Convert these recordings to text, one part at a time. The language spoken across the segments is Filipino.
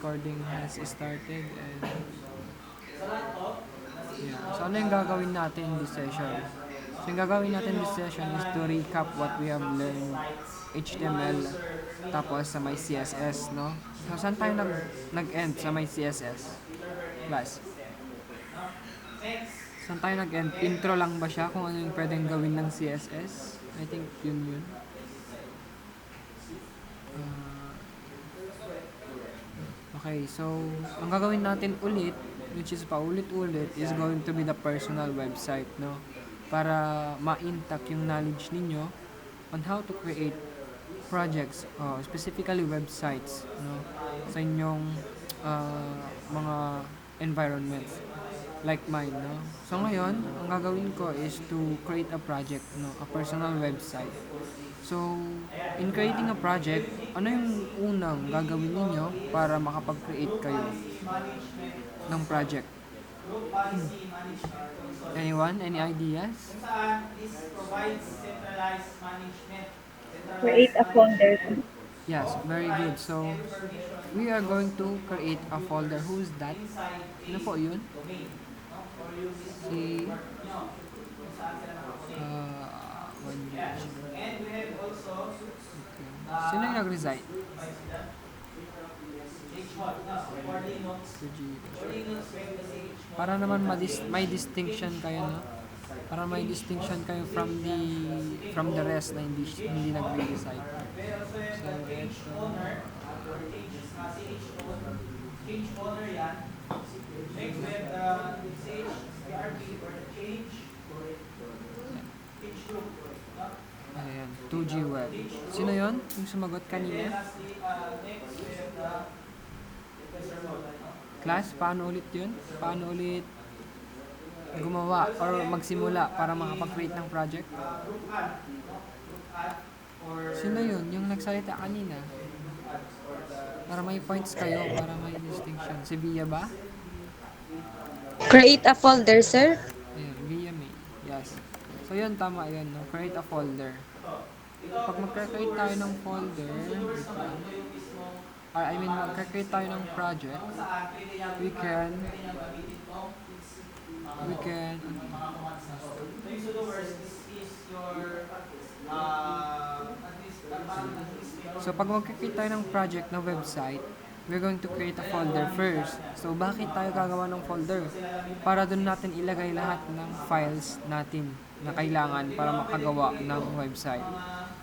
recording has started and yeah. So ano yung gagawin natin in this session? So yung gagawin natin in this session is to recap what we have learned HTML tapos sa may CSS, no? So saan tayo nag-end sa may CSS? Class. Saan tayo nag-end? Intro lang ba siya kung ano yung pwedeng gawin ng CSS? I think yun. Uh, okay, so ang gagawin natin ulit, which is paulit-ulit, is going to be the personal website, no? Para ma-intact yung knowledge ninyo on how to create projects, specifically websites, no? Sa inyong mga environments like mine, no? So ngayon, ang gagawin ko is to create a project, no? A personal website. So, in creating a project, ano yung unang gagawin niyo para makapag-create kayo ng project? Anyone? Any ideas? Create a folder. Yes, very good. So, we are going to create a folder. Who's that? Ano po yun? Si... one minute. Okay. Sino yung nag-resign? Para naman may distinction kayo, no? Para may distinction kayo from the rest na hindi nagre-resign. So, ito. Ayan, 2G Web. Sino yon? Yung sumagot kanina? Class, paano ulit yun? Paano ulit gumawa or magsimula para makapag-create ng project? Sino yun? Yung nagsalita kanina? Para may points kayo, para may distinction. Si Bia ba? Create a folder, sir. Ayan, Bia May. Yes. So yun, tama yun. No? Create a folder. Pag mag-create tayo ng folder, mag-create tayo ng project, we can so pag mag-create tayo ng project na website, we're going to create a folder first. So bakit tayo gagawa ng folder? Para doon natin ilagay lahat ng files natin na kailangan para makagawa ng website.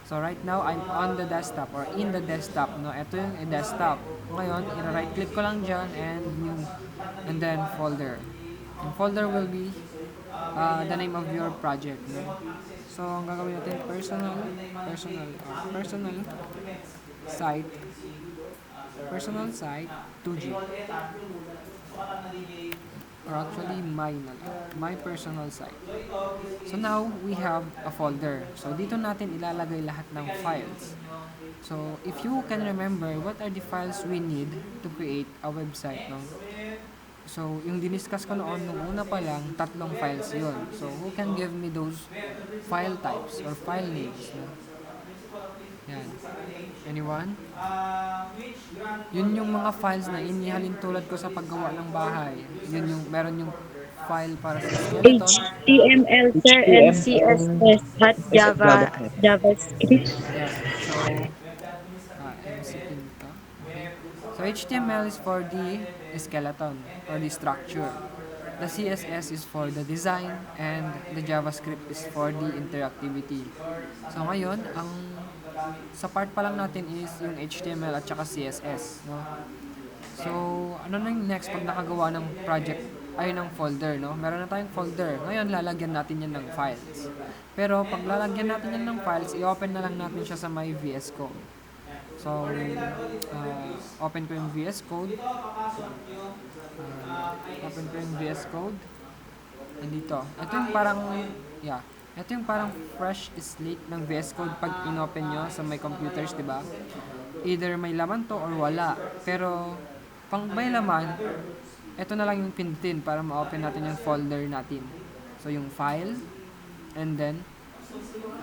So right now, I'm on the desktop or in the desktop, no? Ito yung desktop. Ngayon, i-right click ko lang dyan and new, and then folder. And folder will be the name of your project, no? So, ang gagawin natin, personal site 2G. Or actually, my personal site. So now, we have a folder. So dito natin ilalagay lahat ng files. So if you can remember, what are the files we need to create a website, no? So yung diniscuss ko noon, nung una pa lang, 3 files yun. So who can give me those file types or file names, no? Yan. Anyone? Yun yung mga files na inihalin tulad ko sa paggawa ng bahay. Yun yung, meron yung file para sa skeleton. HTML, sir, and CSS at JavaScript. Yes. So, MC Pinto. Okay. So, HTML is for the skeleton or the structure. The CSS is for the design and the JavaScript is for the interactivity. So, ngayon, sa part pa lang natin is yung HTML at saka CSS, no? So, ano na yung next pag nakagawa ng project ay ng folder, no? Meron na tayong folder. Ngayon, lalagyan natin yan ng files. Pero, pag lalagyan natin yan ng files, i-open na lang natin siya sa my VS Code. So, open ko yung VS Code. Nandito. Ito yung parang fresh slate ng VS Code pag inopen nyo sa my computers, di ba? Either may laman to or wala. Pero, pang may laman, ito na lang yung pindutin para ma-open natin yung folder natin. So, yung file, and then,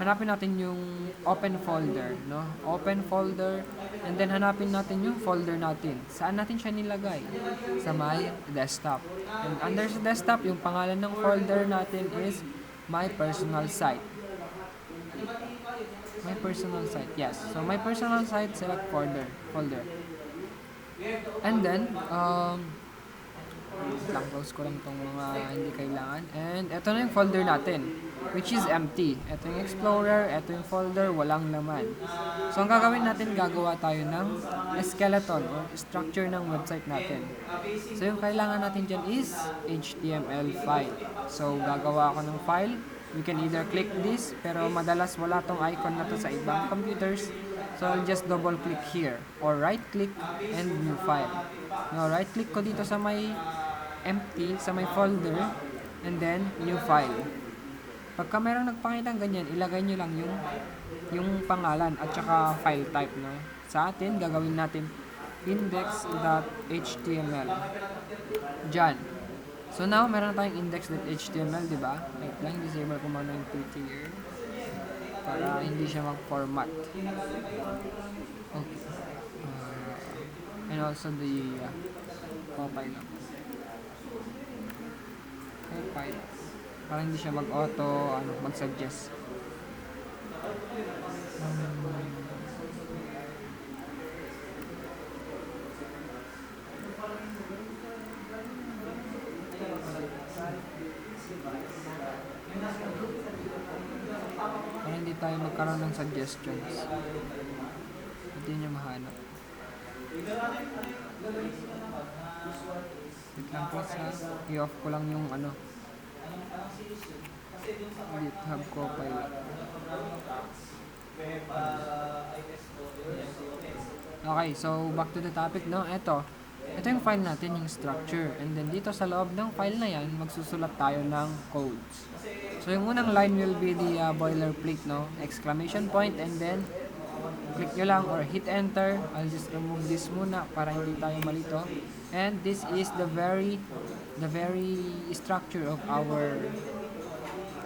hanapin natin yung open folder, no? Open folder, and then hanapin natin yung folder natin. Saan natin siya nilagay? Sa my desktop. And under sa desktop, yung pangalan ng folder natin is my personal site. My personal site, yes. So, my personal site, select folder. And then, close ko lang itong mga hindi kailangan. And ito na yung folder natin, which is empty. Ito yung Explorer, ito yung folder, walang laman. So, ang gagawin natin, gagawa tayo ng skeleton or structure ng website natin. So, yung kailangan natin dyan is HTML file. So, gagawa ako ng file. You can either click this, pero madalas wala tong icon na to sa ibang computers. So, I'll just double click here or right click and new file. Now, right click ko dito sa may empty, sa may folder, and then new file. Pagka merong nagpakita ng ganyan, ilagay nyo lang yung pangalan at saka file type, no? Sa atin, gagawin natin index.html. Diyan. So now, meron tayong index.html, di ba? Wait lang, disable ko muna yung prettier para hindi siya mag-format. Okay. And also the compile. Compile. Para hindi siya mag-auto, mag-suggest. Para hindi tayo magkaroon ng suggestions. Hindi niya mahanap. Wait lang po sa i-off ko lang yung GitHub Copilot. Okay, so back to the topic, no? Ito yung file natin, yung structure. And then dito sa loob ng file na yan, magsusulat tayo ng codes. So yung unang line will be the boilerplate, no? Exclamation point, and then click nyo lang or hit enter. I'll just remove this muna para hindi tayo malito. And this is the very structure of our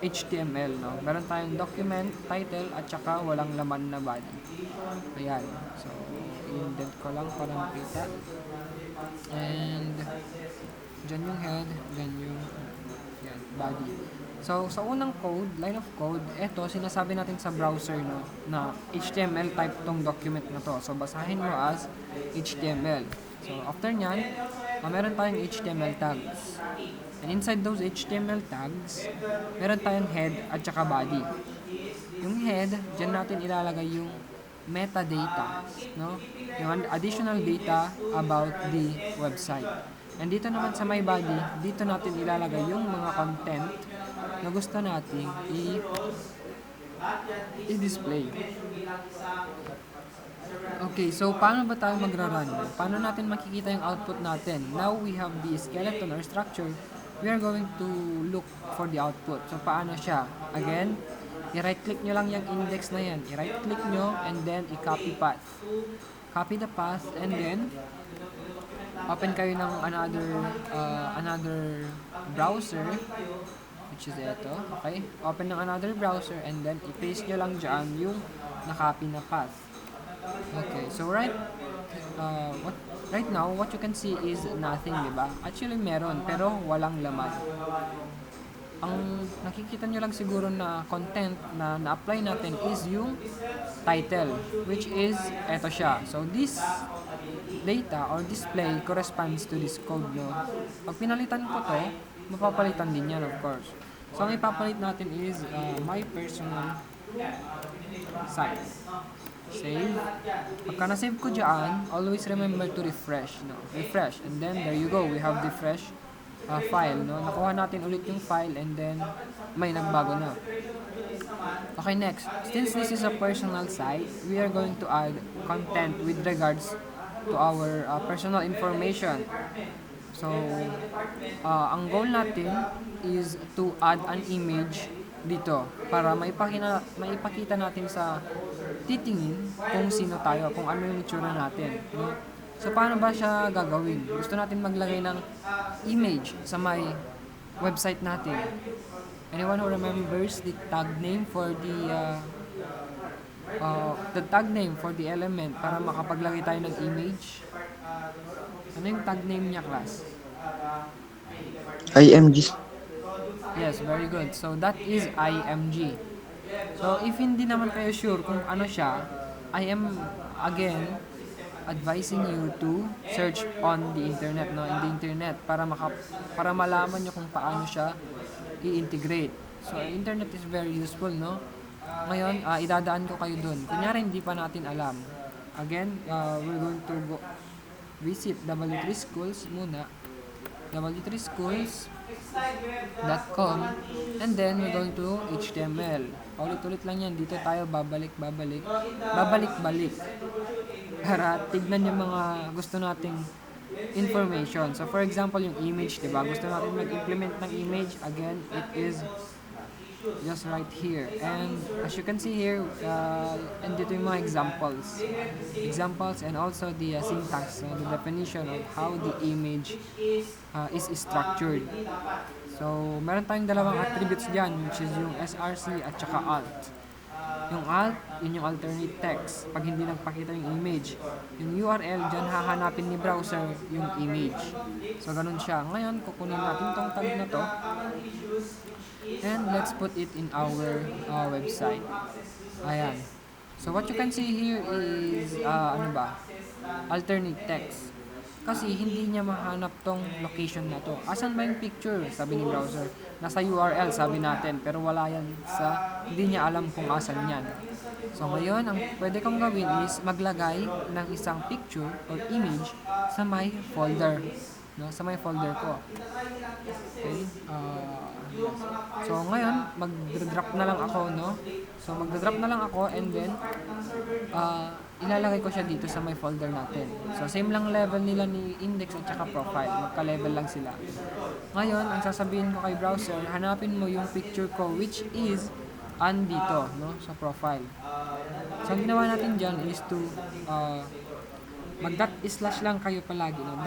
HTML, no? Meron tayong document, title, at saka walang laman na body. Ayan. So, indent ko lang para makita. And dyan yung head, dyan yung body. So, sa unang code, line of code, eto, sinasabi natin sa browser, no, na HTML type tong document na to. So, basahin mo as HTML. So, after nyan, meron tayong HTML tags. And inside those HTML tags, meron tayong head at saka body. Yung head, dyan natin ilalagay yung metadata, no? Yung additional data about the website. And dito naman sa my body, dito natin ilalagay yung mga content na gusto nating i-display. Okay, so paano ba tayo magra-run? Paano natin makikita yung output natin? Now we have the skeleton or structure. We are going to look for the output. So paano siya? Again, i-right click nyo lang yung index na yan. I-right click nyo and then i-copy path. Copy the path and then open kayo ng another browser, which is ito. Okay? Open ng another browser and then i-paste nyo lang dyan yung na-copy na path. Okay, so right now, what you can see is nothing, di ba? Actually, meron, pero walang laman. Ang nakikita nyo lang siguro na content na na-apply natin is yung title, which is eto siya. So, this data or display corresponds to this code, no? Pag pinalitan ko to, mapapalitan din yan, of course. So, ang ipapalit natin is my personal site. Save. Pagka na-save ko dyan, always remember to refresh, no? Refresh. And then, there you go. We have the fresh file, no? Nakuha natin ulit yung file and then may nagbago na. Okay, next. Since this is a personal site, we are going to add content with regards to our personal information. So, ang goal natin is to add an image dito para maipakita natin sa titingin kung sino tayo, kung ano yung itsura natin, no? So, paano ba siya gagawin? Gusto natin maglagay ng image sa may website natin. Anyone who remembers the tag name for the tag name for the element para makapaglagay tayo ng image? Ano yung tag name niya, class? IMG. Yes, very good. So that is IMG. So if hindi naman kayo sure kung ano siya, I am again advising you to search on the internet, no, in the internet para malaman niyo kung paano siya i-integrate. So internet is very useful, no. Ngayon, idadaan ko kayo dun. Kunyari hindi pa natin alam. Again, we're going to go visit W3 Schools muna. w3schools.com, and then we're going to HTML. Paulit-ulit lang yan. Dito tayo babalik para tignan yung mga gusto nating information. So for example, yung image, diba? Gusto natin mag-implement ng image. Again, it is just right here. And as you can see here, and dito yung mga examples and also the syntax, the definition of how the image is structured. So meron tayong dalawang attributes dyan, which is yung src at saka alt. Yung alt, yun yung alternate text pag hindi nagpakita yung image. Yung URL, dyan hahanapin ni browser yung image. So ganun siya. Ngayon, kukunin natin tong tag na to and let's put it in our website. Ayan. So what you can see here is alternate text. Kasi hindi niya mahanap tong location na to. Asan ba yung picture? Sabi ni browser. Nasa URL, sabi natin. Pero wala yan hindi niya alam kung asan yan. So ngayon, ang pwede kong gawin is maglagay ng isang picture or image sa my folder. No? Sa my folder ko. Okay? Yes. So ngayon, mag-drop na lang ako, no? So mag-drop na lang ako and then ilalagay ko siya dito sa my folder natin. So same lang level nila ni index at saka profile. Magka-level lang sila. Ngayon, ang sasabihin ko kay browser, hanapin mo yung picture ko which is andito, no? Sa profile. So ang ginawa natin dyan is to mag // lang kayo palagi, no? //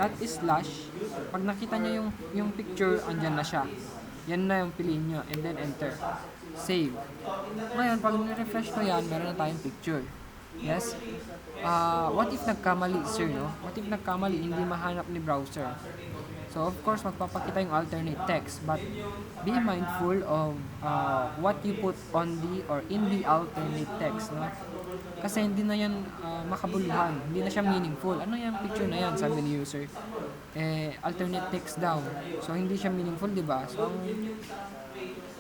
pag nakita nyo yung picture, andyan na siya. Yan na yung piliin nyo and then enter. Save. Ngayon, pag refresh ko yan, meron na tayong picture. Yes? What if nagkamali, sir, no? What if nagkamali, hindi mahanap ni browser? So, of course, magpapakita yung alternate text. But, be mindful of what you put on the or in the alternate text, no? Kasi hindi na yan makabuluhan. Hindi na siya meaningful. Ano yung picture na yan, sabi ni user? Alternate text daw. So, hindi siya meaningful, di ba? So,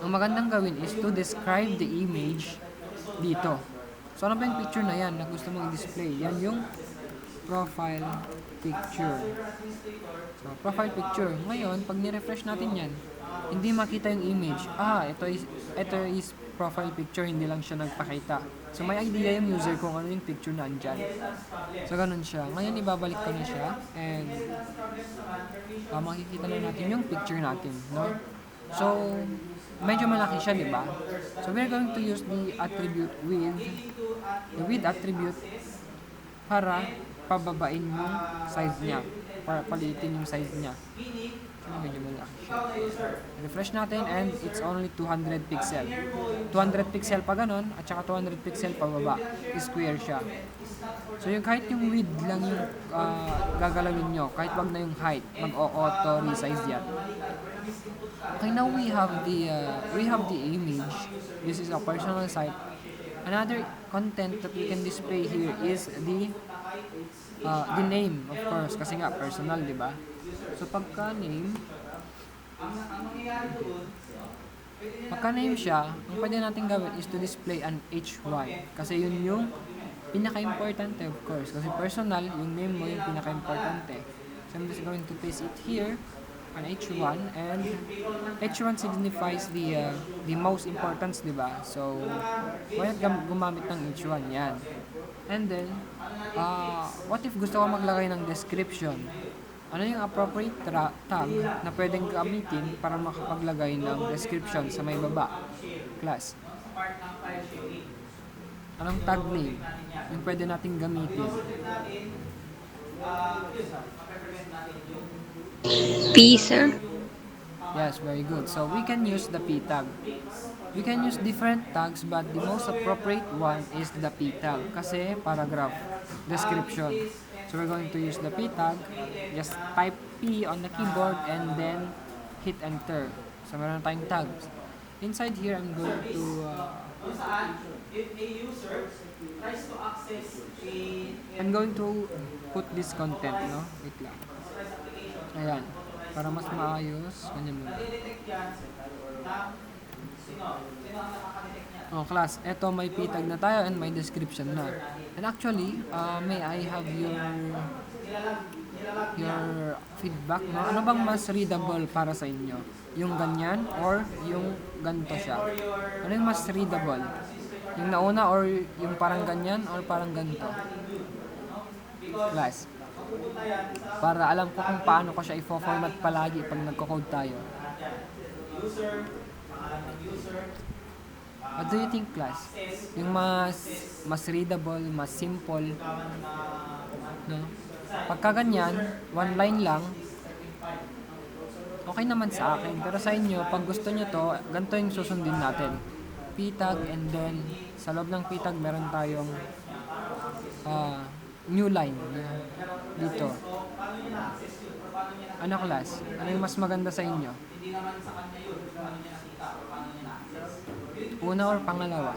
ang magandang gawin is to describe the image dito. So, ano ba yung picture na yan na gusto mong i-display? Yan yung profile picture. So, profile picture. Ngayon, pag ni-refresh natin yan, hindi makita yung image. Ito is profile picture, hindi lang siya nagpakita. So, may idea yung user kung ano yung picture na andyan. So, ganun siya. Ngayon, ibabalik ko na siya and makikita na natin yung picture natin, no? So, medyo malaki siya, di ba? So, we're going to use the width attribute para pababain yung size niya, para palitin yung size niya. So, medyo malaki siya. Refresh natin and it's only 200 pixel. 200 pixel pa ganon at saka 200 pixel pa baba. Square siya. So, yung kahit yung width lang yung gagalawin nyo, kahit wag na yung height, mag-auto resize yan. Okay, now we have the image. This is a personal site. Another content that we can display here is the name, of course, kasi nga personal, di ba? So pagka name siya, ang pwede natin gawin is to display an hy, kasi yun yung pinaka-importante, of course, kasi personal, yung name mo yung pinaka-importante. So I'm just going to paste it here an h1, and h1 signifies the most importance, di ba? So why not gumamit ng h1 yan? And then what if gusto ko maglagay ng description? Ano yung appropriate tag na pwedeng gamitin para makapaglagay ng description sa may baba? Class, anong tag name yung pwede nating gamitin? P, sir. Yes, very good. So we can use the p tag. We can use different tags, but the most appropriate one is the p tag kasi paragraph description. So we're going to use the p tag. Just type p on the keyboard and then hit enter. So meron tayong tags. Inside here, I'm going to I'm going to put this content, no? Wait lang. Ayan. Para mas maayos. Ganyan muna. Oh, class. Eto, may p-tag na tayo and may description na. And actually, may I have your feedback, no? Ano bang mas readable para sa inyo? Yung ganyan or yung ganito siya? Ano yung mas readable? Yung nauna or yung parang ganyan or parang ganito? Class. Para alam ko kung paano ko siya i-format palagi pag nagko-code tayo. What do you think, class? Yung mas readable, mas simple, no? Pagka ganyan, one line lang, okay naman sa akin. Pero sa inyo, pag gusto nyo to, ganito yung susundin natin. P-tag, and then sa loob ng P-tag, meron tayong new line dito. Ano, class? Ano yung mas maganda sa inyo? Una or pangalawa?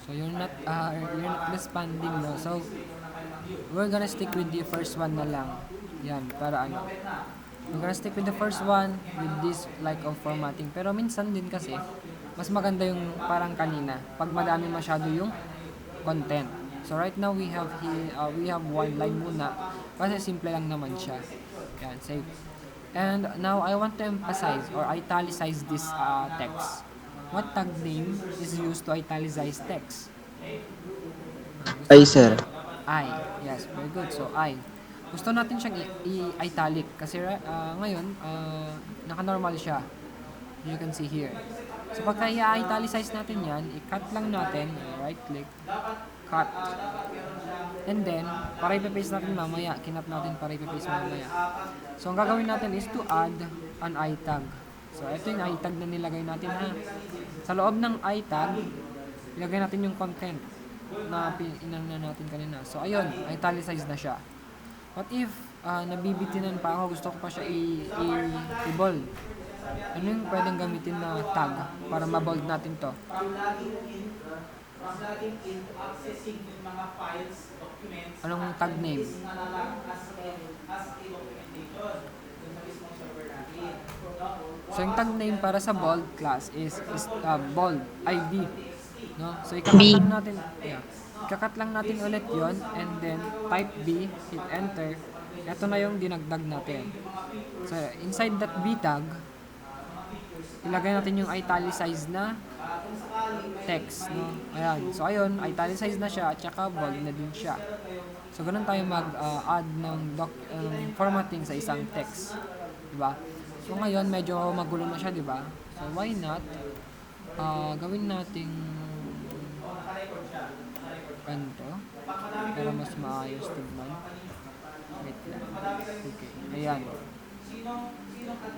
So you're not responding, no? So we're gonna stick with the first one na lang. Yan, para ano. We're gonna stick with the first one with this like of formatting. Pero minsan din kasi mas maganda yung parang kanina pag madami masyado yung content. So right now we have here we have one line muna kasi simple lang naman siya. Yan, save. And now I want to emphasize or italicize this text. What tag name is used to italicize text? Ay, sir. I. Yes, very good. So I. Gusto natin siyang i-italic kasi ngayon naka-normal siya. You can see here. So pagka i-italicize natin yan, i-cut lang natin, right click, cut. And then, para i-paste natin mamaya, kinap natin para i-paste mamaya. So ang gagawin natin is to add an I tag. So ito yung I tag na nilagay natin ha. Sa loob ng I tag, ilagay natin yung content na inano natin kanina. So ayun, italicize na siya. What if nabibitinan pa ako, gusto ko pa siya i-bold? Ano yung pwedeng gamitin na tag para ma-bold natin to? Anong tag name? So yung tag name para sa bold class is bold ID, no? So ikakat lang natin, ikakat lang natin ulit yon and then type B, hit enter. Ito na yung dinagdag natin. So inside that B tag, ilagay natin yung italicized na text, no? Ayan. So ayun, italicized na siya at saka bold na din siya. So ganun tayo mag-add ng formatting sa isang text, di ba? So ngayon medyo magulo na siya, di ba? So why not gawin nating ganito para mas maayos tignan. Wait lang. Okay. Ayan.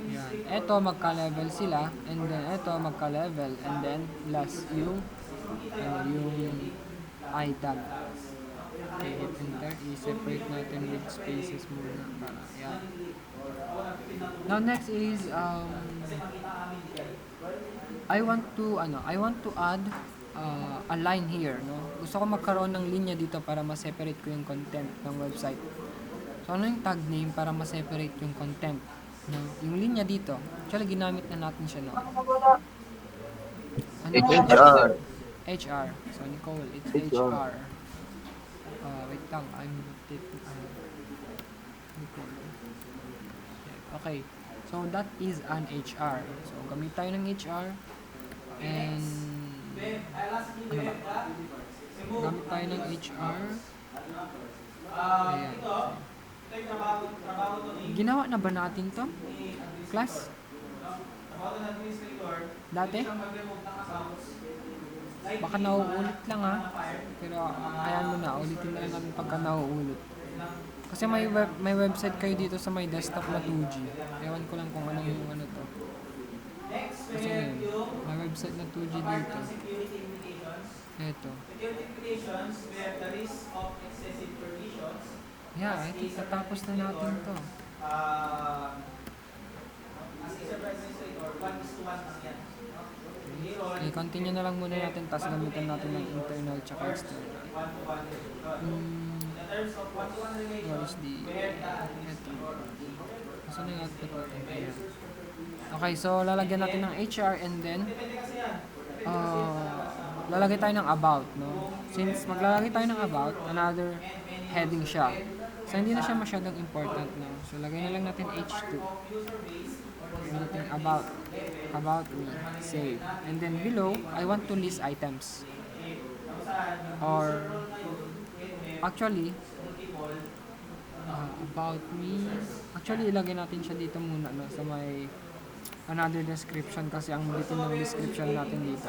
Yan. Ito magka-level sila and then ito magka-level and then plus yung yung I tag. Okay, hit enter. I-separate natin with spaces muna para yan. Now next is I want to add a line here, no? Gusto ko magkaroon ng linya dito para ma-separate ko yung content ng website. So ano yung tag name para ma-separate yung content? No, yung linya dito. Actually, ginamit na natin siya, no? Ano HR. HR. So, Nicole, it's HR. Wait lang. I'm taking Nicole. Okay. So, that is an HR. So, gamit tayo ng HR. And, ano ba? Gamit tayo ng HR. Ayan. Ginawa na ba natin to? Class? Dati? Baka nauulit lang ha. Pero ayan mo na, ulitin na lang natin pagka nauulit. Kasi may website kayo dito sa may desktop na 2G. Ewan ko lang kung ano yung ano to. Kasi yun, may website na 2G dito. Ito. Yeah, ito. Tatapos na natin to. Okay, continue na lang muna natin, tapos gamitan natin ng internal tsaka external. What is the... Ito. Saan yung output natin? Ayan. Okay, so lalagyan natin ng HR and then lalagay tayo ng about, no? Since maglalagay tayo ng about, another heading siya. So hindi na siya masyadong important, no? So lagay na lang natin H2. Lagay natin about me, save. And then below, I want to list items. Or actually about me. Actually ilagay natin siya dito muna, no? Sa may another description kasi ang bitin ng description natin dito.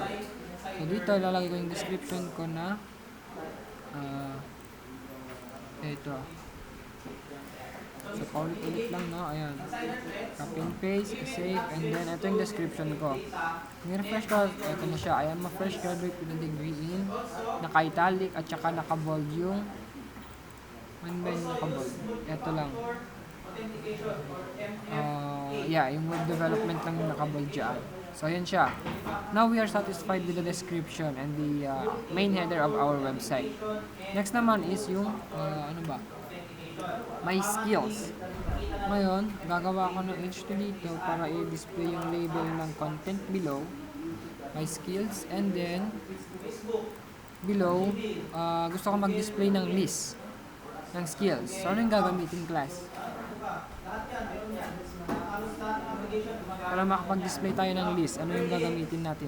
So dito ilalagay ko yung description ko na ito. So paulit-ulit lang, no? Ayan. Copy and paste, save, and then ito yung description ko. Ni-refresh ko, ito na siya. I am a fresh graduate with a degree in naka-italic at saka naka-bold yung ano ba yung naka-bold? Ito lang. Yeah, yung web development lang yung naka-bold dyan. So, ayan siya. Now, we are satisfied with the description and the main header of our website. Next naman is yung, ano ba? My skills. Ngayon, gagawa ko ng H2 dito para i-display yung label ng content below. My skills. And then, below, gusto ko mag-display ng list ng skills. So, ano yung gagamitin class? Para makapag-display tayo ng list, ano yung gagamitin natin?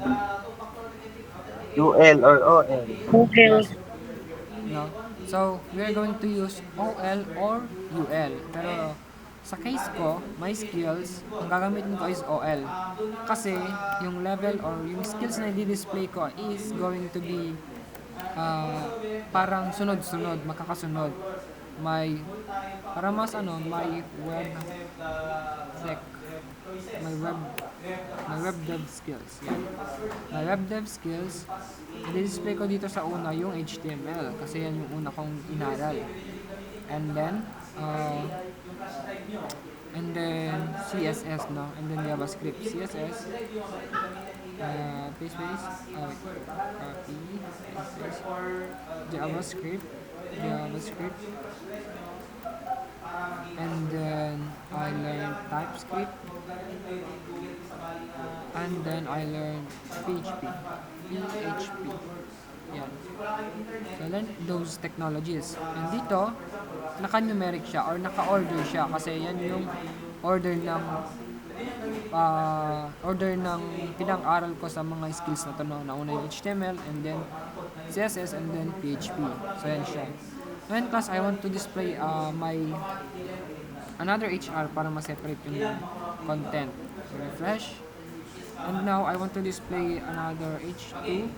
UL or OL. OL. No? So, we are going to use OL or UL. Pero, sa case ko, my skills, ang gagamitin ko is OL. Kasi, yung level or yung skills na i-display ko is going to be parang sunod-sunod, makakasunod. May, para mas ano, may web dev skills. Yan. My web dev skills, i-display ko dito sa una yung HTML kasi yan yung una kong inaral. And then CSS, no? And then JavaScript. CSS, paste, copy, paste, JavaScript, and then I learned TypeScript, and then I learned PHP. Yan. So, I learned those technologies. And dito, naka-numeric siya or naka-order siya kasi yan yung order ng pinag-aral ko sa mga skills na to, no? Nauna yung HTML and then CSS and then PHP. So, yan siya. Ngayon class, I want to display my another HR para ma-separate yung content. So, refresh. And now, I want to display another H2.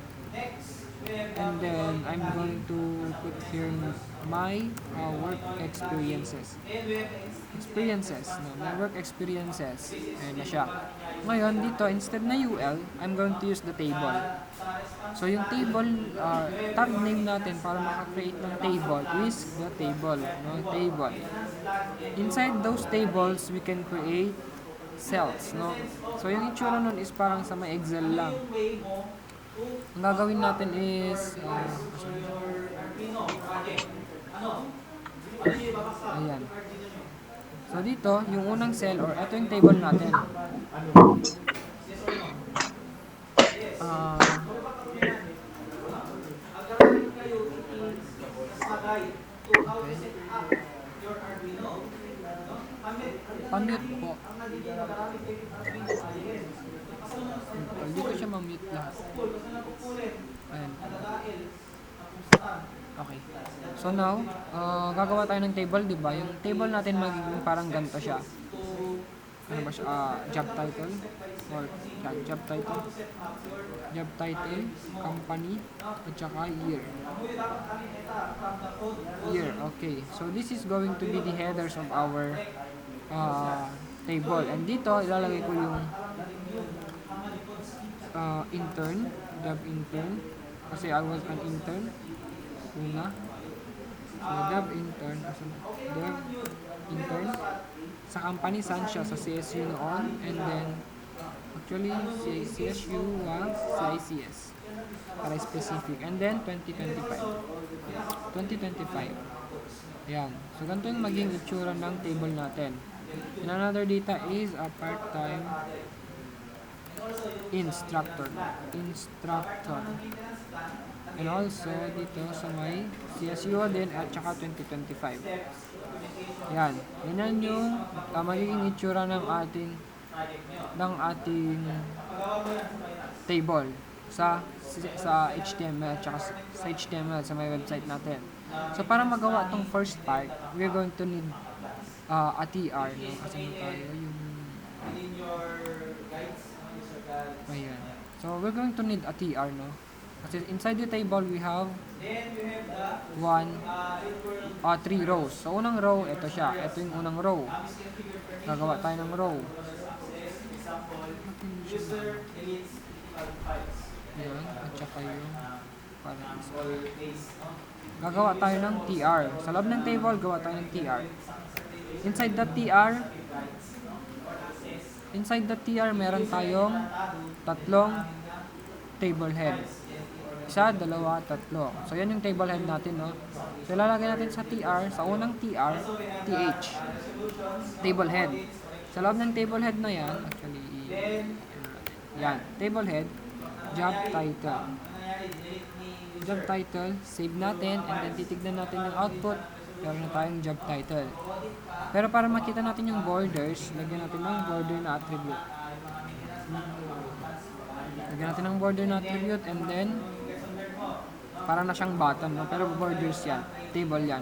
And then, I'm going to put here my work experiences. My work experiences. Ayan na siya. Ngayon, dito, instead na UL, I'm going to use the table. So, yung table, tag name natin para makakreate ng table is the table. No? Table. Inside those tables, we can create cells. No? So, yung itsura nun is parang sa may Excel lang. Ang gagawin natin is ayan. So dito, yung unang cell or ito yung table natin. Pamute po. Hindi ko siya ma-mute lahat. Ayan. Okay. So now, gagawa tayo ng table, di ba? Yung table natin magiging parang ganito siya. Ano ba siya? Job title. or yan, job title, company, at saka year. Okay. So this is going to be the headers of our table. And dito, ilalagay ko yung intern, job intern. Kasi I was an intern. Una. So, dev intern. Dev intern. Sa company, saan siya? Sa CSU noon. And then, actually, CSU was CICS. Para specific. And then, 2025. Ayan. So, ganito yung maging itsura ng table natin. And another data is a part-time instructor. And also, dito sa may CSU din at saka 2025. Yan. Yan yung magiging itsura ng ating table sa HTML at saka sa HTML sa may website natin. So, para magawa tong first part, we're going to need a TR. No? Kasi tayo yung ayan. So, we're going to need a TR, no? Kasi inside the table, we have 3 rows. So, unang row, ito siya. Ito yung unang row. Gagawa tayo ng row. Ayan. At saka yung gagawa tayo ng TR. Sa loob ng table, gawa tayo ng TR. Inside the TR, meron tayong tatlong table head. Isa, dalawa, tatlo. So, yan yung table head natin, no? So, ilalagay natin sa TR, sa unang TR, TH. Table head. Sa loob ng table head na yan, actually, yan. Table head, job title. Job title, save natin, and then titignan natin yung output. Meron na tayong job title. Pero para makita natin yung borders, lagyan natin ng border na attribute. Lagyan natin ng border na attribute, and then para na siyang button, no? Pero borders yan, table yan.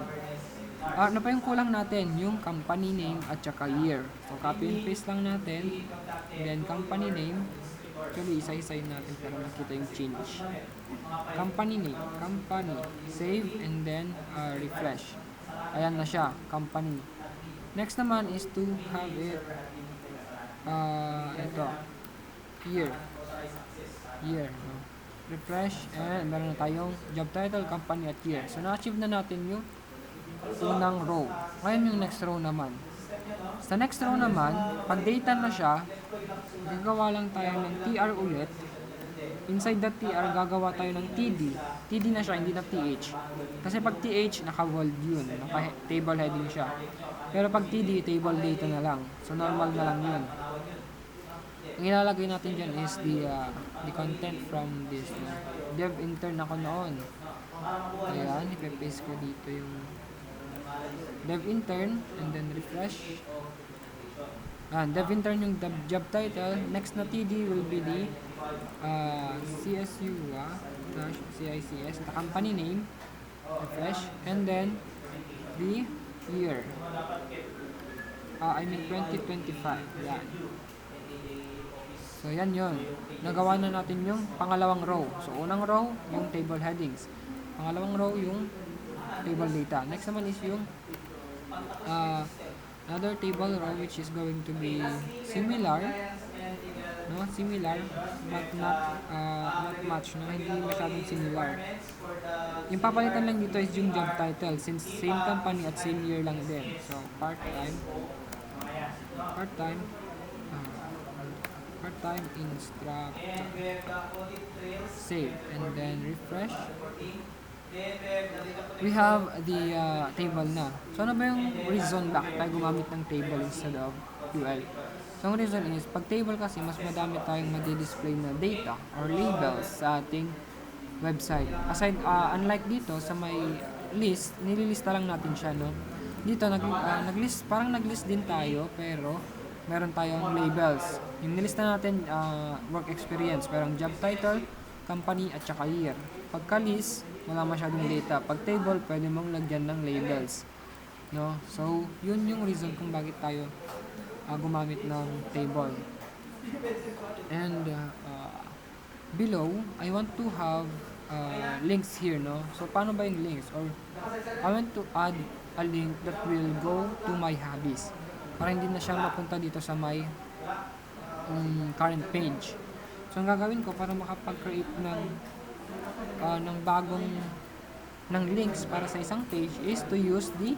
Ano pa yung kulang natin? Yung company name at saka year. So, copy and paste lang natin. And then, company name. Actually, isa-isayin natin para makita yung change. Company name. Company. Save and then refresh. Ayan na siya. Company. Next naman is to have it ito. Year. No? Refresh and meron na tayong job title, company at year. So, na-achieve na natin yung unang row. Ngayon yung next row naman. Sa next row naman, pag data na siya, gagawa lang tayo ng TR ulit. Inside the TR, gagawa tayo ng TD. TD na siya, hindi na TH. Kasi pag TH, naka-bold yun. Naka-table heading siya. Pero pag TD, table data na lang. So, normal na lang yun. Ang ilalagay natin dyan is the content from this. Dev intern ako noon. Ayan, ipe-paste ko dito yung dev intern and then refresh. Dev intern yung job title. Next na TD will be the CSU CICS, the company name. Refresh. And then the year. 2025. Yan. So, yan yun. Nagawa na natin yung pangalawang row. So, unang row, yung table headings. Pangalawang row, yung table data. Next naman is yung another table row which is going to be similar. No? Similar, but not much. No? Hindi masyadong similar. Yung papalitan lang dito is yung job title since same company at same year lang din. So, part-time instructor, save, and then refresh. We have the table na. So, ano ba yung reason bakit tayo gumamit ng table instead of UL? So, ang reason is, pag table kasi, mas madami tayong mag-display na data or labels sa ating website. Aside, unlike dito, sa may list, nililista lang natin siya, no? Dito, parang nag-list din tayo, pero meron tayong labels. Yung nilista natin, work experience, pero ang job title, company, at saka year. Pagka-list, wala masyadong data. Pag table, pwede mong lagyan ng labels. No? So, yun yung reason kung bakit tayo gumamit ng table. And below, I want to have links here, no? So, paano ba yung links? Or, I want to add a link that will go to my hobbies. Para hindi na siya mapunta dito sa my current page. So, ang gagawin ko para makapag-create ng bagong ng links para sa isang page is to use the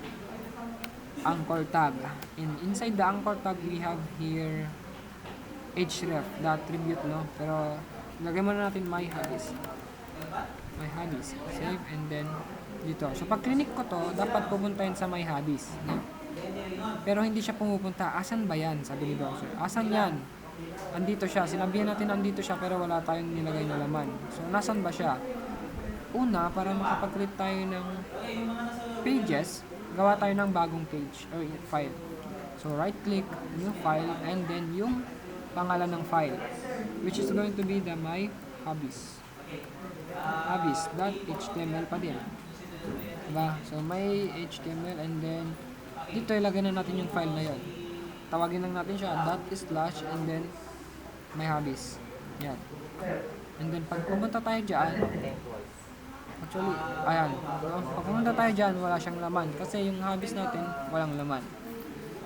anchor tag. And inside the anchor tag, we have here href, the attribute, no? Pero, lagay muna natin my hobbies. My hobbies. Save, and then, dito. So, pag clinic ko to, dapat pupunta yun sa my hobbies, no? Pero hindi siya pumupunta. Asan ba yan? Sabi ni browser. Asan yan? Andito siya. Sinabihan natin andito siya pero wala tayong nilagay na laman. So, nasan ba siya? Una, para makapag-create tayo ng pages, gawa tayo ng bagong page or file. So, right-click, new file, and then yung pangalan ng file, which is going to be the my hobbies. Hobbies.html pa din. Diba? So, may HTML, and then dito ilagay na natin yung file na yon. Tawagin lang natin siya ./ and then my hobbies. Yan. And then pag pumunta tayo dyan, actually, ayan. No? Pag pumunta tayo dyan, wala siyang laman. Kasi yung hobbies natin, walang laman.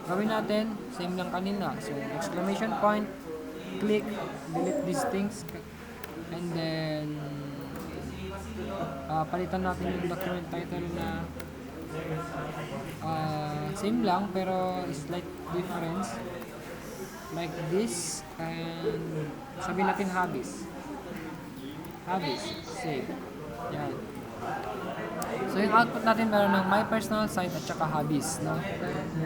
Gawin natin, same lang kanina. So, exclamation point, click, delete these things, and then palitan natin yung document title na same lang pero slight difference like this, and sabihin natin hobbies, save. Yan. So yung output natin meron ng my personal site at saka hobbies, no?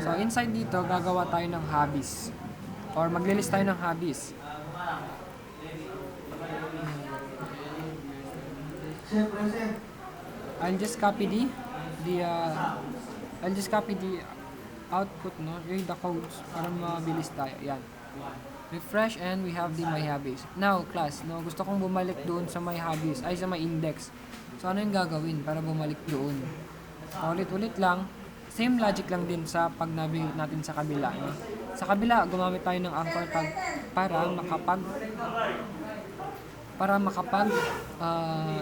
So inside dito gagawa tayo ng hobbies or maglilist tayo ng hobbies. I'll just copy the output, no, yung the codes para mabilis tayo. Yan. Refresh, and we have the my hobbies. Now, class, no, gusto kong bumalik doon sa my hobbies, ay sa my index. So, ano yung gagawin para bumalik doon? Ulit-ulit lang. Same logic lang din sa pag-navigate natin sa kabila, no? Sa kabila, gumamit tayo ng anchor tag para makapag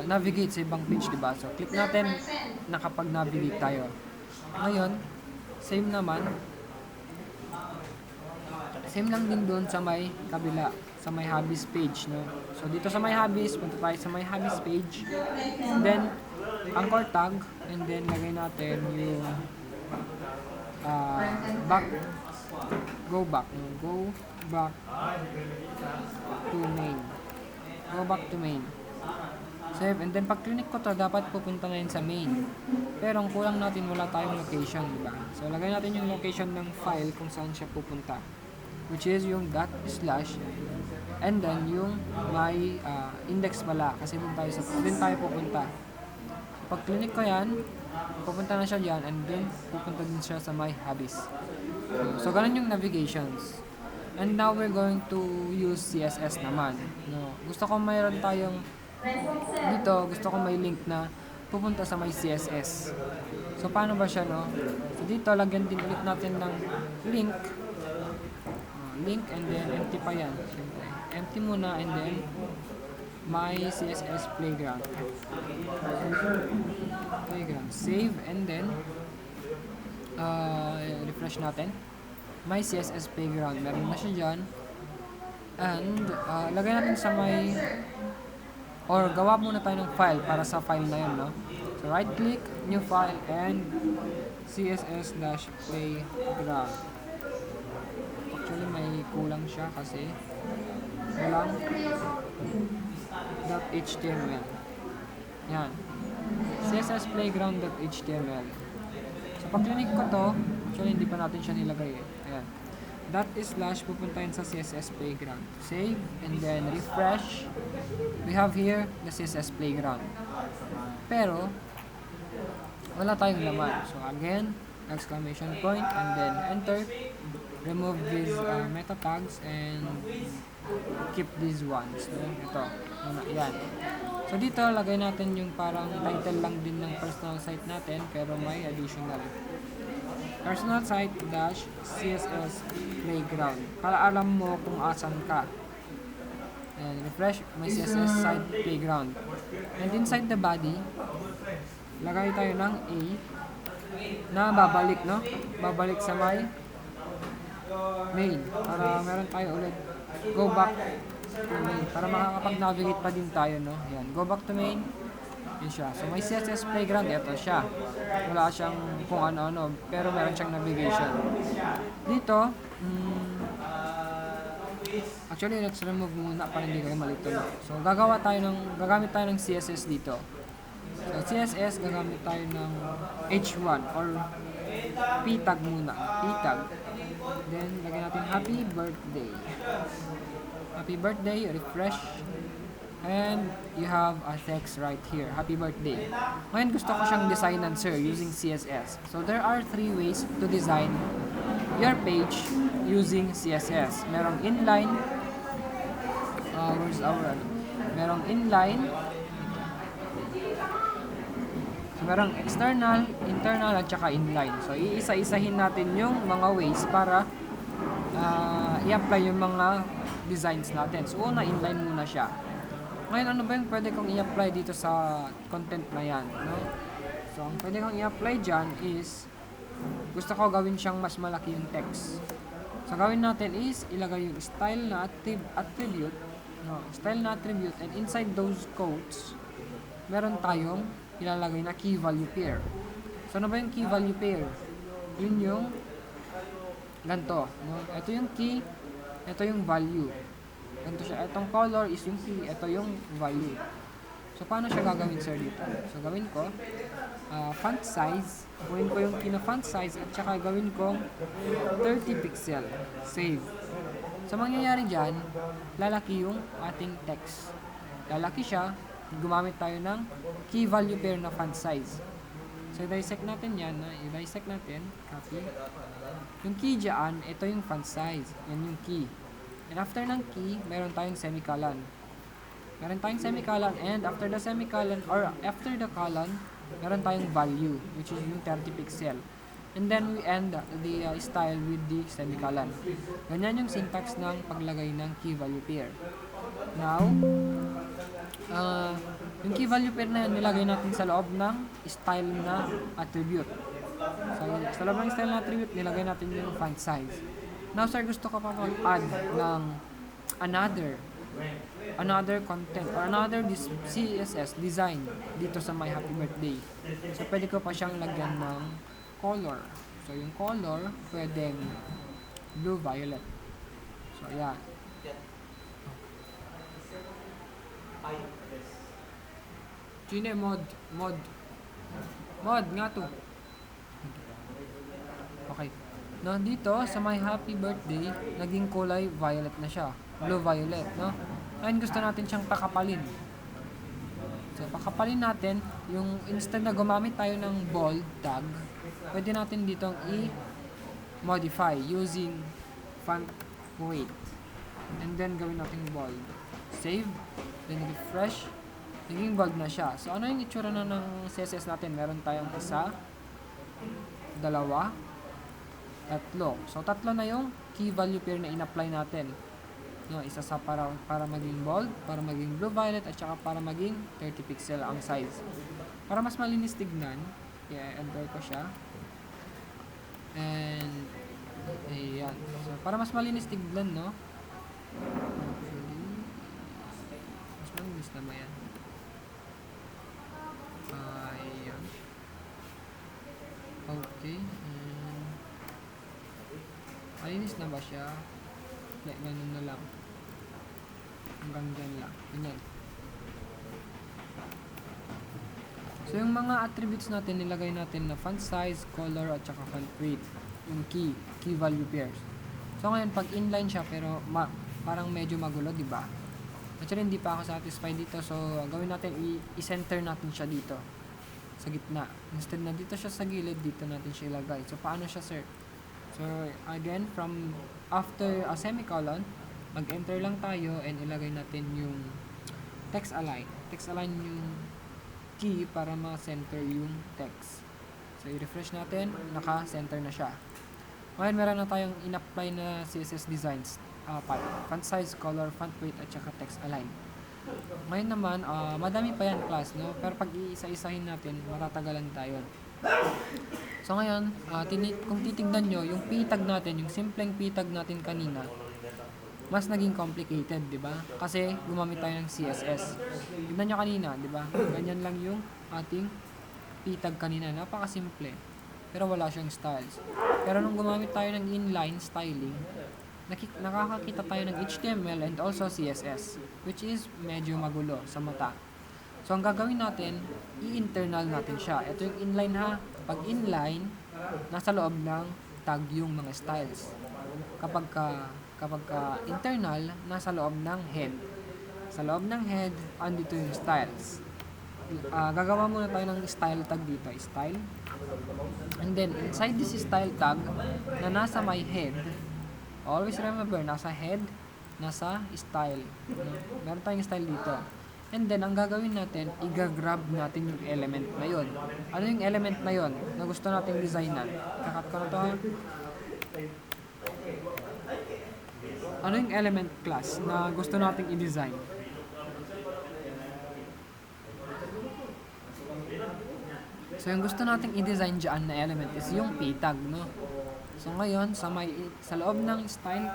navigate sa ibang page, diba? So, click natin, nakapag-navigate tayo. Ngayon, same lang din doon sa may kabila, sa may hobbies page, no? So, dito sa my hobbies, punta tayo sa my hobbies page, and then, anchor tag, and then, lagay natin yung go back to main. Save, and then pag click ko to, dapat pupunta na yun sa main. Pero ang kulang natin, wala tayong location, diba? So, lagay natin yung location ng file kung saan siya pupunta, which is yung ./ and then yung my index pala, kasi doon tayo pupunta. So, pag click ko yan, pupunta na siya dyan, and then pupunta din siya sa my hobbies. So, ganun yung navigations. And now we're going to use CSS naman, no? Gusto ko mayroon tayong dito, gusto ko may link na pupunta sa my CSS. So, paano ba siya, no? So, dito, lagyan din ulit natin ng link, and then empty pa yan. Empty muna, and then my CSS playground. Save, and then refresh natin. My CSS playground, meron na siya dyan. And lagay natin sa my, or gawa muna tayo ng file para sa file na yun, no? So right click, new file, and css-playground. Actually may kulang siya kasi walang .html. Yan, css-playground.html. So pag click ko to, actually hindi pa natin siya nilagay eh. Ayan, ./ pupuntahin sa CSS playground. Save, and then refresh. We have here the CSS playground. Pero wala tayong laman. So again, exclamation point, and then enter. Remove these meta tags and keep these ones. So, ito. Yan. So dito lagay natin yung parang title lang din ng personal site natin, pero may additional personal site -css playground para alam mo kung asan ka. And refresh, may CSS side playground. And inside the body, lagay tayo ng A na babalik, no? Babalik sa may main. Para meron tayo ulit. Go back to main. Para makakapag-navigate pa din tayo, no? Yan. Go back to main. Yun siya. So, may CSS playground. Ito siya. Wala siyang kung ano-ano. Pero meron siyang navigation. Dito, actually, let's remove muna para hindi kayo malito. So, gagamit tayo ng CSS dito. So, CSS, gagamit tayo ng H1 or P tag muna. P tag. Then, lagyan natin happy birthday. Happy birthday, refresh. And you have a text right here. Happy birthday. Ngayon gusto ko siyang designan, sir, using CSS. So, there are 3 ways to design your page using CSS. Merong inline. Where's our merong inline. So, merong external, internal, at saka inline. So, iisa-isahin natin yung mga ways para i-apply yung mga designs natin. So, una, inline muna siya. Ngayon, ano ba yung pwede kong i-apply dito sa content na yan? No? So, ang pwede kong i-apply dyan is gusto ko gawin siyang mas malaki yung text. So, gawin natin is ilagay yung style na attribute. No, style na attribute, and inside those quotes, meron tayong ilalagay na key value pair. So, ano ba yung key value pair? Yun yung ganito. No? Ito yung key, ito yung value. Ganito siya. Itong color is yung key, ito yung value. So, paano siya gagawin, sir, dito? So, gawin ko, font size. Gawin ko yung font size at saka gawin ko 30 pixel. Save. So, mangyayari dyan, lalaki yung ating text. Lalaki siya, gumamit tayo ng key value pair na font size. So, i-dissect natin yan. I-dissect natin. Copy. Yung key dyan, ito yung font size. Yan yung key. And after ng key, meron tayong semicolon. Meron tayong semicolon, and after the semicolon, or after the colon, meron tayong value, which is yung 30 pixel. And then we end the style with the semicolon. Ganyan yung syntax ng paglagay ng key value pair. Now, yung key value pair na yan, nilagay natin sa loob ng style na attribute. So, sa loob ng style na attribute, nilagay natin yung font size. Now, sir, gusto ko pa mag-add ng another content or another CSS design dito sa my happy birthday. So, pwede ko pa siyang lagyan ng color. So, yung color, pwedeng blue-violet. So, ayan. Chine, mod nga to. Okay. No, dito sa my happy birthday, naging kulay violet na siya. Blue-violet, no? Ngayon gusto natin siyang pakapalin. So, pakapalin natin, yung instead na gumamit tayo ng bold tag, pwede natin ditong i-modify using font weight. And then, gawin natin bold. Save, then refresh, naging bold na siya. So, ano yung itsura na ng CSS natin? Meron tayong isa, dalawa, tatlo. So, tatlo na yung key value pair na in-apply natin. No, isa sa para maging bold, para maging blue-violet, at saka para maging 30 pixel ang size. Para mas malinis tignan, enter ko siya. And, ayan. So, para mas malinis tignan, no? Mas malinis na ba yan? Ayan. Okay. Malinis na ba siya? Like, ganun na lang. Hanggang dyan lang. Ganyan. So, yung mga attributes natin, nilagay natin na font size, color, at saka font weight. Yung key value pairs. So, ngayon, pag inline siya, pero parang medyo magulo, di ba? Actually, hindi pa ako satisfied dito. So, gawin natin, i-center natin siya dito. Sa gitna. Instead na dito siya sa gilid, dito natin siya ilagay. So, paano siya, sir? So, again, from after a semicolon, mag-enter lang tayo and ilagay natin yung text align. Text align yung key para ma-center yung text. So, i-refresh natin, naka-center na siya. Ngayon, meron na tayong in-apply na CSS designs. font size, color, font weight, at saka text align. Ngayon naman, madami pa yan class, no? Pero pag iisa-isahin natin, matatagalan tayo. So ngayon, kung titignan nyo, yung p-tag natin, yung simpleng p-tag natin kanina, mas naging complicated, di ba? Kasi gumamit tayo ng CSS. Tignan nyo kanina, di ba? Ganyan lang yung ating p-tag kanina. Napakasimple. Pero wala siyang styles. Pero nung gumamit tayo ng inline styling, nakakakita tayo ng HTML and also CSS, which is medyo magulo sa mata. So, ang gagawin natin, i-internal natin siya. Ito yung inline ha. Pag inline, nasa loob ng tag yung mga styles. Kapag ka internal, nasa loob ng head. Sa loob ng head, andito yung styles. Gagawa muna tayo ng style tag dito. Style. And then, inside this style tag, na nasa my head, always remember, nasa head, nasa style. Meron tayong style dito. And then, ang gagawin natin, i-grab natin yung element na yon. Ano yung element na yon na gusto nating designan? Kakat ko na to ha. Ano yung element class na gusto nating i-design? So, yung gusto nating i-design dyan na element is yung p-tag, no? So, ngayon, sa loob ng style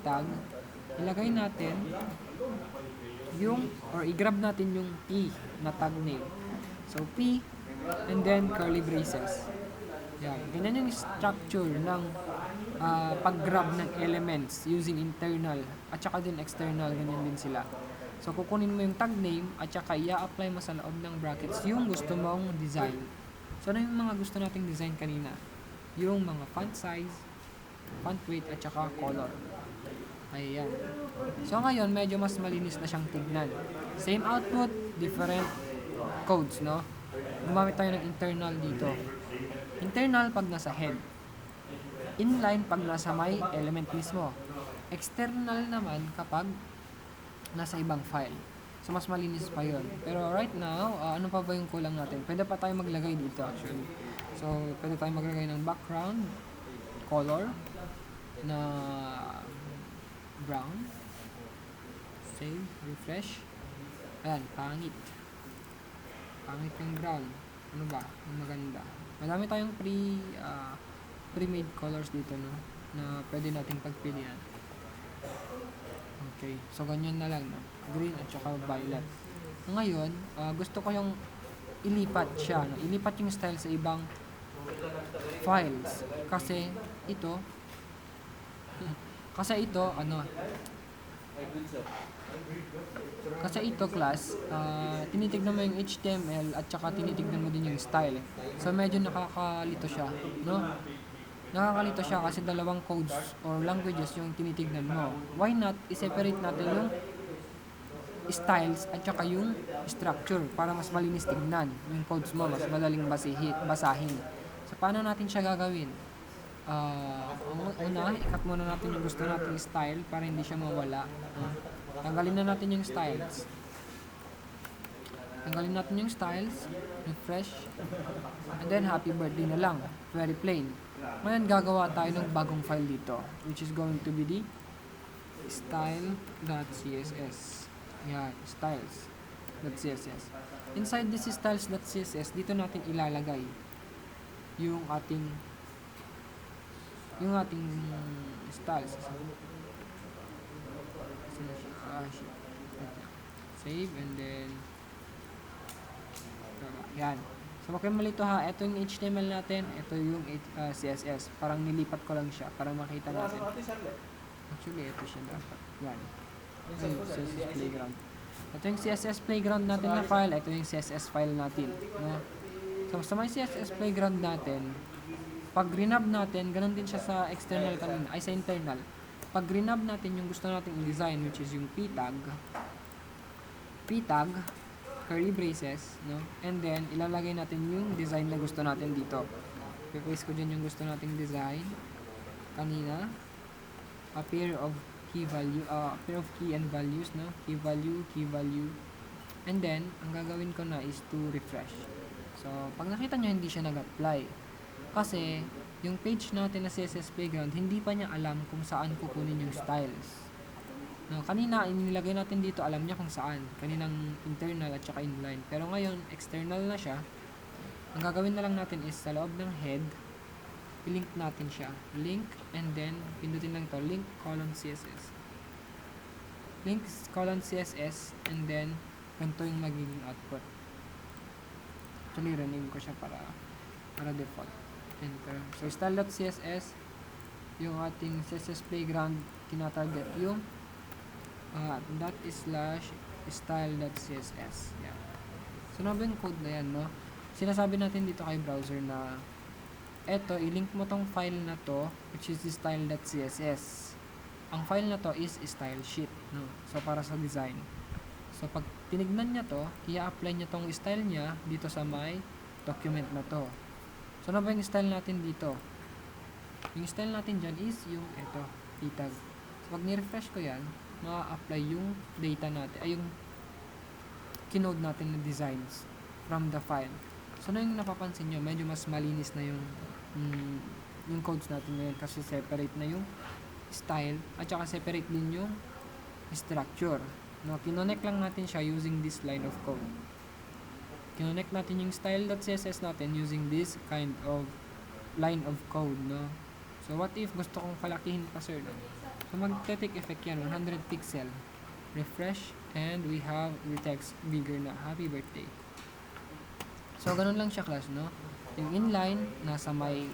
tag, ilagay natin i-grab natin yung P na tag name. So, P, and then curly braces. Yan. Ganyan yung structure ng pag-grab ng elements using internal at saka din external, ganyan din sila. So, kukunin mo yung tag name at saka i-apply mo sa loob ng brackets yung gusto mong design. So, ano yung mga gusto nating design kanina? Yung mga font size, font weight, at saka color. Ayan. So, ngayon, medyo mas malinis na siyang tignan. Same output, different codes, no? Gumamit tayo ng internal dito. Internal pag nasa head. Inline pag nasa may element mismo. External naman kapag nasa ibang file. So, mas malinis pa yon. Pero right now, ano pa ba yung kulang natin? Pwede pa tayo maglagay dito actually. So, pwede tayo maglagay ng background, color, na brown. Save, refresh. Ayan, pangit. Pangit yung brown. Ano ba? Ang maganda. Madami tayong pre-made colors dito, no? Na pwede nating pagpilian. Okay, so ganyan na lang, no? Green at saka violet. Ngayon, gusto ko yung ilipat siya, no? Ilipat yung style sa ibang files. Kasi ito, class, tinitignan mo yung HTML at saka tinitignan mo din yung style. So, medyo nakakalito siya, no? Nakakalito siya kasi dalawang codes or languages yung tinitignan mo. Why not i-separate natin yung styles at saka yung structure para mas malinis tignan. Yung codes mo, mas madaling basahin. So, paano natin siya gagawin? Una, ikat muna natin yung gusto nating style para hindi siya mawala. Tanggalin na natin yung styles. Refresh, and then happy birthday na lang. Very plain. Ngayon, gagawa tayo ng bagong file dito, which is going to be the style.css. Yan, styles.css. Inside this styles.css, dito natin ilalagay yung ating styles. Save, and then yan. So, wag kayong malito ha. Ito yung HTML natin. Ito yung CSS. Parang nilipat ko lang siya para makita natin. Actually, ito siya dapat. Yan. Ito yung CSS Playground. Ito yung CSS Playground natin na file. Ito yung CSS file natin. No? So, sa may CSS Playground natin, pag renab natin, ganun din siya sa external kanina, ay sa internal. Pag renab natin yung gusto nating i-design, which is yung p-tag, curly braces, no? And then, ilalagay natin yung design na gusto natin dito. I-paste ko dyan yung gusto nating design. Kanina, a pair of key and values, no? Key value. And then, ang gagawin ko na is to refresh. So, pag nakita nyo, hindi siya nag-apply. Kasi, yung page natin na CSS Playground, hindi pa niya alam kung saan kukunin yung styles. No, kanina, inilagay natin dito, alam niya kung saan. Kaninang internal at saka inline. Pero ngayon, external na siya. Ang gagawin na lang natin is sa loob ng head, i-link natin siya. Link, and then, pindutin lang to link colon CSS. Link colon CSS, and then, ganito yung magiging output. Actually, rename ko siya para default. Enter. So, style.css, yung ating CSS Playground, tinatarget yung dot slash style.css. Yeah. So, ano ba yung code na yan, no? Sinasabi natin dito kay browser na eto, i-link mo tong file na to, which is style.css. Ang file na to is style sheet, no? So, para sa design. So, pag tinignan niya to, i-apply niya tong style niya dito sa may document na to. So, ano ba yung style natin dito? Yung style natin dyan is yung eto, tag. So, pag ni-refresh ko yan, ma-apply yung data natin, ay yung kinode natin na designs from the file. So, ano yung napapansin nyo? Medyo mas malinis na yung codes natin ngayon kasi separate na yung style at saka separate din yung structure. No, kinonect lang natin siya using this line of code. Kinonect natin yung style.css natin using this kind of line of code, no? So, what if gusto kong palakihin pa, sir, no? So, mag-take effect yan, 100 pixel. Refresh, and we have the text bigger na, happy birthday. So, ganun lang siya, class, no? Yung inline, nasa may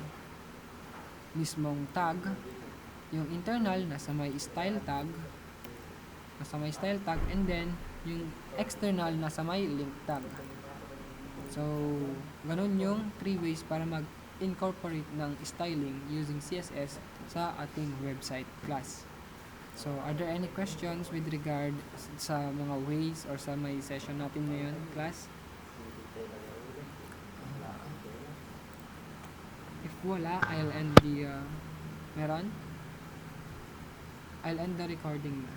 mismong tag. Yung internal, nasa may style tag. And then, yung external, nasa may link tag. So, ganun yung 3 ways para mag-incorporate ng styling using CSS sa ating website class. So, are there any questions with regard sa mga ways or sa may session natin ngayon, class? If wala, I'll end the, I'll end the recording na.